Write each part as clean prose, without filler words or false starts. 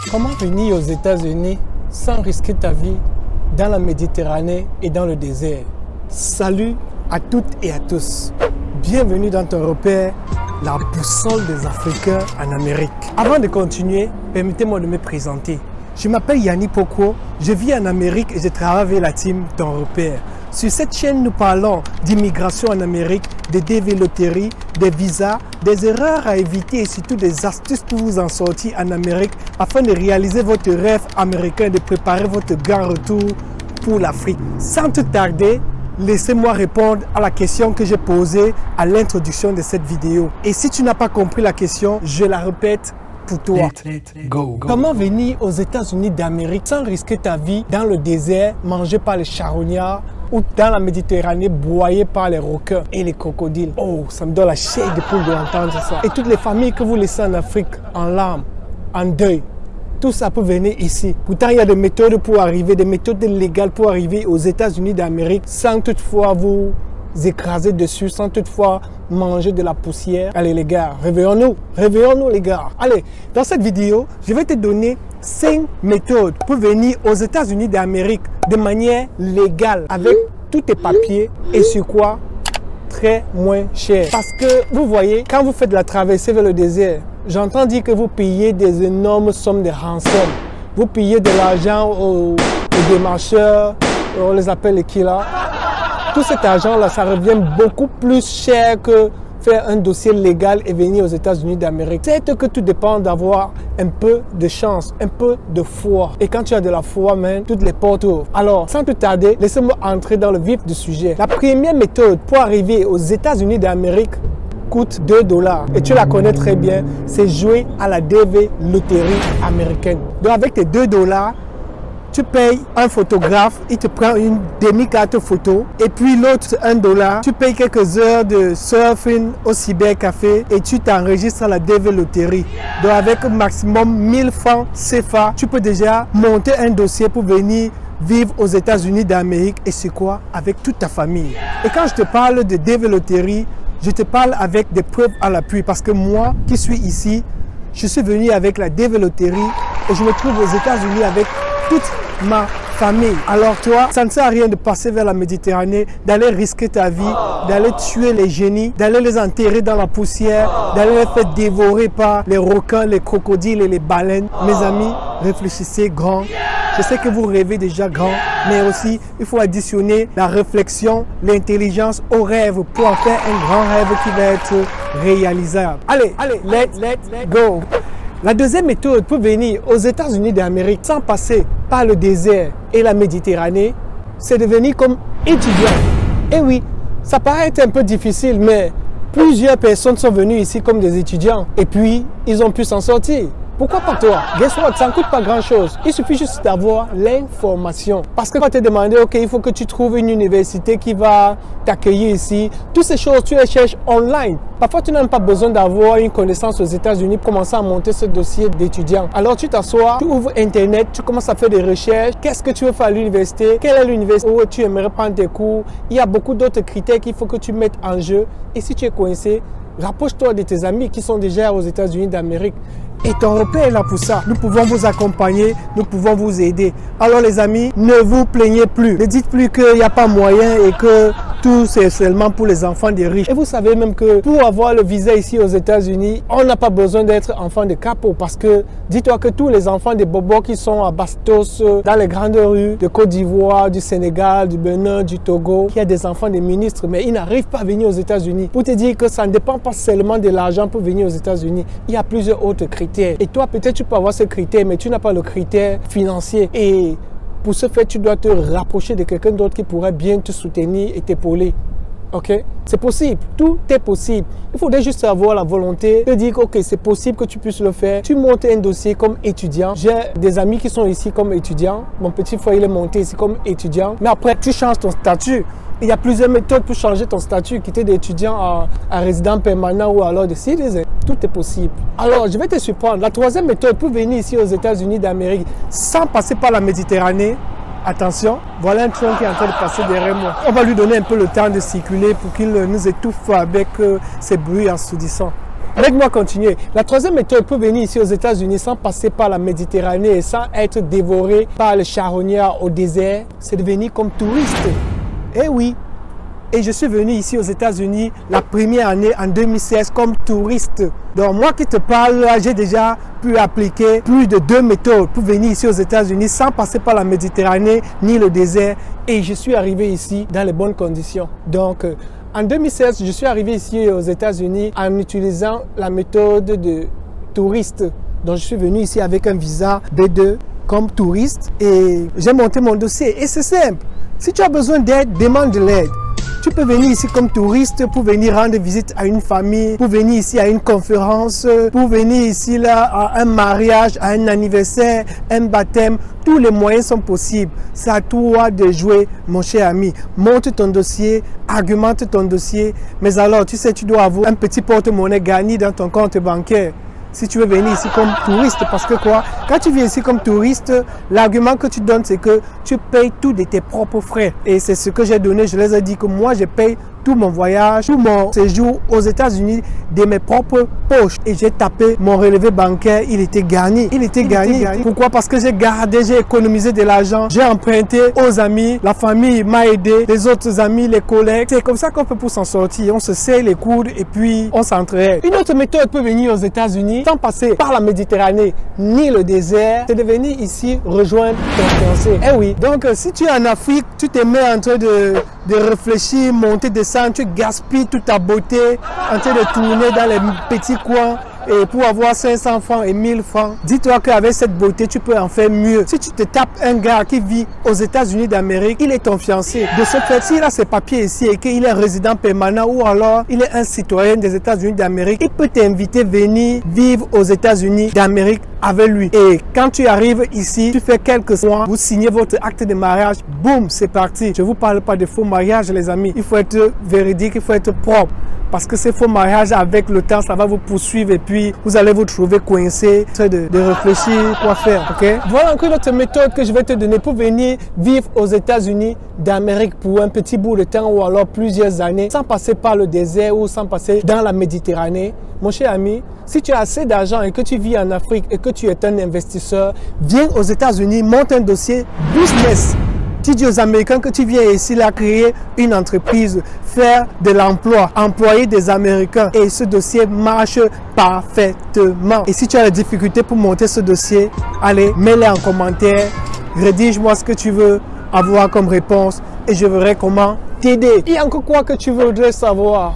Comment venir aux États-Unis sans risquer ta vie dans la Méditerranée et dans le désert? Salut à toutes et à tous. Bienvenue dans ton repère, la boussole des Africains en Amérique. Avant de continuer, permettez-moi de me présenter. Je m'appelle Yanni Poko, je vis en Amérique et je travaille avec la team Ton Repère. Sur cette chaîne, nous parlons d'immigration en Amérique, de dévéloterie, des visas, des erreurs à éviter et surtout des astuces pour vous en sortir en Amérique afin de réaliser votre rêve américain et de préparer votre grand retour pour l'Afrique. Sans tout tarder, laissez-moi répondre à la question que j'ai posée à l'introduction de cette vidéo. Et si tu n'as pas compris la question, je la répète pour toi. Let's go. Comment venir aux États-Unis d'Amérique sans risquer ta vie dans le désert, mangé par les charognards ou dans la Méditerranée, broyé par les requins et les crocodiles? Oh, ça me donne la chair de poule d'entendre ça. Et toutes les familles que vous laissez en Afrique, en larmes, en deuil, tout ça peut venir ici. Pourtant, il y a des méthodes pour arriver, des méthodes légales pour arriver aux États-Unis d'Amérique sans toutefois vous écraser dessus, sans toutefois manger de la poussière. Allez les gars, réveillons-nous les gars. Allez, dans cette vidéo, je vais te donner 5 méthodes pour venir aux États-Unis d'Amérique de manière légale, avec tous tes papiers et sur quoi très moins cher. Parce que vous voyez, quand vous faites la traversée vers le désert, j'entends dire que vous payez des énormes sommes de rançon. Vous payez de l'argent aux démarcheurs, on les appelle les killers. Tout cet argent-là, ça revient beaucoup plus cher que faire un dossier légal et venir aux États-Unis d'Amérique. C'est que tout dépend d'avoir un peu de chance, un peu de foi. Et quand tu as de la foi, man, toutes les portes ouvrent. Alors, sans plus tarder, laissez-moi entrer dans le vif du sujet. La première méthode pour arriver aux États-Unis d'Amérique coûte 2 $. Et tu la connais très bien, c'est jouer à la DV loterie américaine. Donc avec tes 2 $, tu payes un photographe, il te prend une demi-carte photo. Et puis l'autre, 1 $, tu payes quelques heures de surfing au cybercafé et tu t'enregistres à la DV loterie. Donc avec maximum 1000 francs CFA, tu peux déjà monter un dossier pour venir vivre aux États-Unis d'Amérique. Et c'est quoi? Avec toute ta famille. Et quand je te parle de DV loterie, je te parle avec des preuves à l'appui. Parce que moi qui suis ici, je suis venu avec la DV loterie et je me trouve aux États-Unis avec toute ma famille. Alors toi, ça ne sert à rien de passer vers la Méditerranée, d'aller risquer ta vie, d'aller tuer les génies, d'aller les enterrer dans la poussière, d'aller les faire dévorer par les requins, les crocodiles et les baleines. Mes amis, réfléchissez grand. Je sais que vous rêvez déjà grand, mais aussi il faut additionner la réflexion, l'intelligence au rêve pour en faire un grand rêve qui va être réalisable. Allez, let's go. La deuxième méthode pour venir aux États-Unis d'Amérique sans passer par le désert et la Méditerranée, c'est de venir comme étudiant. Et oui, ça paraît être un peu difficile, mais plusieurs personnes sont venues ici comme des étudiants et puis ils ont pu s'en sortir. Pourquoi pas toi? Guess what? Ça ne coûte pas grand-chose. Il suffit juste d'avoir l'information. Parce que quand tu es demandé, ok, il faut que tu trouves une université qui va t'accueillir ici. Toutes ces choses, tu les cherches online. Parfois, tu n'as même pas besoin d'avoir une connaissance aux États-Unis pour commencer à monter ce dossier d'étudiant. Alors, tu t'assois, tu ouvres Internet, tu commences à faire des recherches. Qu'est-ce que tu veux faire à l'université? Quelle est l'université où tu aimerais prendre tes cours? Il y a beaucoup d'autres critères qu'il faut que tu mettes en jeu. Et si tu es coincé, rapproche-toi de tes amis qui sont déjà aux États-Unis d'Amérique. Et Ton Repère est là pour ça. Nous pouvons vous accompagner, nous pouvons vous aider. Alors les amis, ne vous plaignez plus. Ne dites plus qu'il n'y a pas moyen et que tout c'est seulement pour les enfants des riches. Et vous savez même que pour avoir le visa ici aux États-Unis, on n'a pas besoin d'être enfant de capo. Parce que dis-toi que tous les enfants des bobos qui sont à Bastos, dans les grandes rues de Côte d'Ivoire, du Sénégal, du Bénin, du Togo, il y a des enfants des ministres, mais ils n'arrivent pas à venir aux États-Unis. Pour te dire que ça ne dépend pas seulement de l'argent pour venir aux États-Unis. Il y a plusieurs autres critères. Et toi, peut-être tu peux avoir ce critère, mais tu n'as pas le critère financier. Et pour ce fait, tu dois te rapprocher de quelqu'un d'autre qui pourrait bien te soutenir et t'épauler. Ok? C'est possible. Tout est possible. Il faudrait juste avoir la volonté de dire que ok, c'est possible que tu puisses le faire. Tu montes un dossier comme étudiant. J'ai des amis qui sont ici comme étudiants. Mon petit frère, il est monté ici comme étudiant. Mais après, tu changes ton statut. Il y a plusieurs méthodes pour changer ton statut, quitter d'étudiant à résident permanent ou alors de citizen. Tout est possible. Alors, je vais te surprendre. La troisième méthode pour venir ici aux États-Unis d'Amérique sans passer par la Méditerranée, attention, voilà un train qui est en train de passer derrière moi. On va lui donner un peu le temps de circuler pour qu'il nous étouffe avec ses bruits assourdissants. Laisse-moi continuer. La troisième méthode pour venir ici aux États-Unis sans passer par la Méditerranée et sans être dévoré par le charognard au désert, c'est de venir comme touriste. Eh oui. Et je suis venu ici aux États-Unis la première année en 2016 comme touriste. Donc moi qui te parle, j'ai déjà pu appliquer plus de 2 méthodes pour venir ici aux États-Unis sans passer par la Méditerranée ni le désert. Et je suis arrivé ici dans les bonnes conditions. Donc en 2016, je suis arrivé ici aux États-Unis en utilisant la méthode de touriste. Donc je suis venu ici avec un visa B2 comme touriste et j'ai monté mon dossier. Et c'est simple. Si tu as besoin d'aide, demande de l'aide. Tu peux venir ici comme touriste pour venir rendre visite à une famille, pour venir ici à une conférence, pour venir ici là à un mariage, à un anniversaire, un baptême. Tous les moyens sont possibles. C'est à toi de jouer, mon cher ami. Monte ton dossier, argumente ton dossier. Mais alors, tu sais, tu dois avoir un petit porte-monnaie garni dans ton compte bancaire. Si tu veux venir ici comme touriste, parce que quoi, quand tu viens ici comme touriste, l'argument que tu donnes, c'est que tu payes tout de tes propres frais. Et c'est ce que j'ai donné, je les ai dit que moi, je paye tout mon voyage, tout mon séjour aux États-Unis de mes propres poches. Et j'ai tapé mon relevé bancaire, il était garni. Il était garni. Pourquoi? Parce que j'ai gardé, j'ai économisé de l'argent, j'ai emprunté aux amis, la famille m'a aidé, les autres amis, les collègues. C'est comme ça qu'on peut pour s'en sortir. On se serre les coudes et puis on s'entraide. Une autre méthode pour venir aux États-Unis sans passer par la Méditerranée ni le désert, c'est de venir ici rejoindre ton fiancé. Eh oui. Donc si tu es en Afrique, tu te mets en train de réfléchir, monter, descendre, tu gaspilles toute ta beauté en train de tourner dans les petits coins et pour avoir 500 francs et 1000 francs. Dis-toi qu'avec cette beauté, tu peux en faire mieux. Si tu te tapes un gars qui vit aux États-Unis d'Amérique, il est ton fiancé. De ce fait, s'il a ses papiers ici et qu'il est résident permanent ou alors il est un citoyen des États-Unis d'Amérique, il peut t'inviter à venir vivre aux États-Unis d'Amérique avec lui. Et quand tu arrives ici, tu fais quelques mois, vous signez votre acte de mariage, boum, c'est parti. Je ne vous parle pas de faux mariage, les amis. Il faut être véridique, il faut être propre. Parce que ces faux mariages, avec le temps, ça va vous poursuivre et puis vous allez vous trouver coincé, de réfléchir quoi faire, ok? Voilà encore une autre méthode que je vais te donner pour venir vivre aux États-Unis d'Amérique pour un petit bout de temps ou alors plusieurs années, sans passer par le désert ou sans passer dans la Méditerranée. Mon cher ami, si tu as assez d'argent et que tu vis en Afrique et que tu es un investisseur, viens aux États-Unis, monte un dossier business. Tu dis aux Américains que tu viens ici là créer une entreprise, faire de l'emploi, employer des Américains et ce dossier marche parfaitement. Et si tu as des difficultés pour monter ce dossier, allez, mets-les en commentaire, rédige-moi ce que tu veux avoir comme réponse et je verrai comment t'aider. Il y a encore quoi que tu voudrais savoir?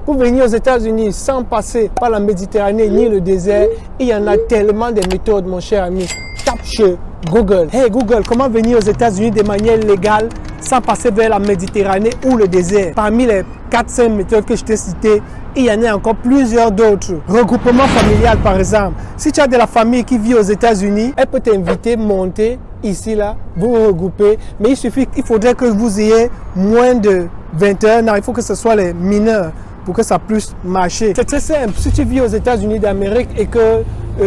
Pour venir aux États-Unis sans passer par la Méditerranée ni le désert, il y en a tellement de méthodes, mon cher ami. Tape chez Google. Hey Google, comment venir aux États-Unis de manière légale sans passer vers la Méditerranée ou le désert? Parmi les 4-5 méthodes que je t'ai citées, il y en a encore plusieurs d'autres. Regroupement familial par exemple. Si tu as de la famille qui vit aux États-Unis, elle peut t'inviter, monter ici là, vous regrouper. Mais il faudrait que vous ayez moins de 21 ans. Il faut que ce soit les mineurs pour que ça puisse marcher. C'est très simple. Si tu vis aux États-Unis d'Amérique et que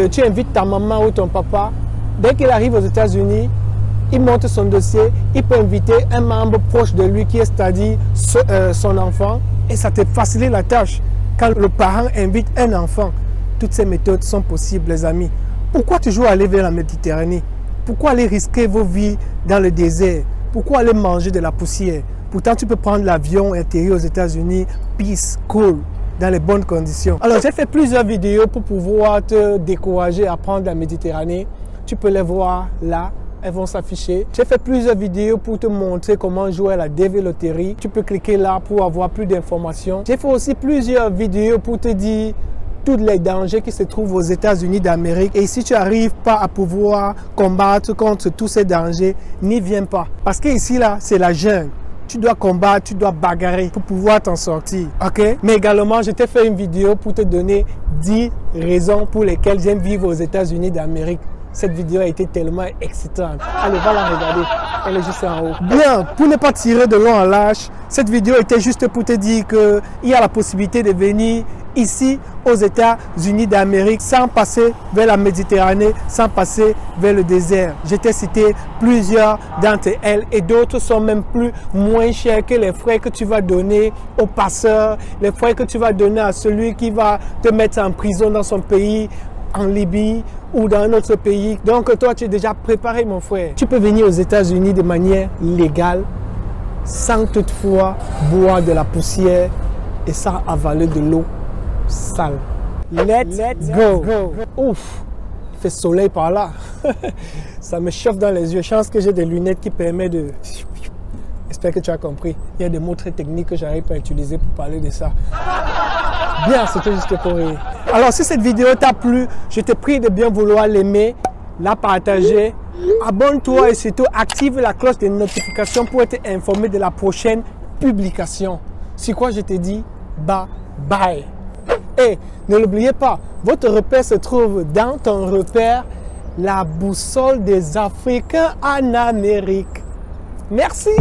tu invites ta maman ou ton papa, dès qu'il arrive aux États-Unis, il monte son dossier, il peut inviter un membre proche de lui qui est, c'est-à-dire son enfant, et ça te facilite la tâche. Quand le parent invite un enfant, toutes ces méthodes sont possibles, les amis. Pourquoi toujours aller vers la Méditerranée? Pourquoi aller risquer vos vies dans le désert? Pourquoi aller manger de la poussière? Pourtant, tu peux prendre l'avion et atterrir aux États-Unis, peace, cool, dans les bonnes conditions. Alors, j'ai fait plusieurs vidéos pour pouvoir te décourager à prendre la Méditerranée. Tu peux les voir là, elles vont s'afficher. J'ai fait plusieurs vidéos pour te montrer comment jouer à la DV Loterie. Tu peux cliquer là pour avoir plus d'informations. J'ai fait aussi plusieurs vidéos pour te dire tous les dangers qui se trouvent aux États-Unis d'Amérique. Et si tu n'arrives pas à pouvoir combattre contre tous ces dangers, n'y viens pas. Parce que ici, là, c'est la jungle. Tu dois combattre, tu dois bagarrer pour pouvoir t'en sortir, ok? Mais également, je t'ai fait une vidéo pour te donner 10 raisons pour lesquelles j'aime vivre aux États-Unis d'Amérique. Cette vidéo a été tellement excitante. Allez, va la regarder. Elle est juste en haut. Bien, pour ne pas tirer de long en large, cette vidéo était juste pour te dire qu'il y a la possibilité de venir ici aux États-Unis d'Amérique sans passer vers la Méditerranée, sans passer vers le désert. Je t'ai cité plusieurs d'entre elles et d'autres sont même moins chères que les frais que tu vas donner au passeur, les frais que tu vas donner à celui qui va te mettre en prison dans son pays, en Libye ou dans un autre pays. Donc toi, tu es déjà préparé, mon frère. Tu peux venir aux États-Unis de manière légale sans toutefois boire de la poussière et sans avaler de l'eau sale. Let's go. Ouf, il fait soleil par là. Ça me chauffe dans les yeux. Chance que j'ai des lunettes qui permettent de... J'espère que tu as compris. Il y a des mots très techniques que j'arrive pas à utiliser pour parler de ça. Bien, c'était juste pour rire. Alors, si cette vidéo t'a plu, je te prie de bien vouloir l'aimer, la partager. Abonne-toi et surtout active la cloche de notification pour être informé de la prochaine publication. C'est quoi je te dis? Bye bye. Et ne l'oubliez pas, votre repère se trouve dans ton repère, la boussole des Africains en Amérique. Merci.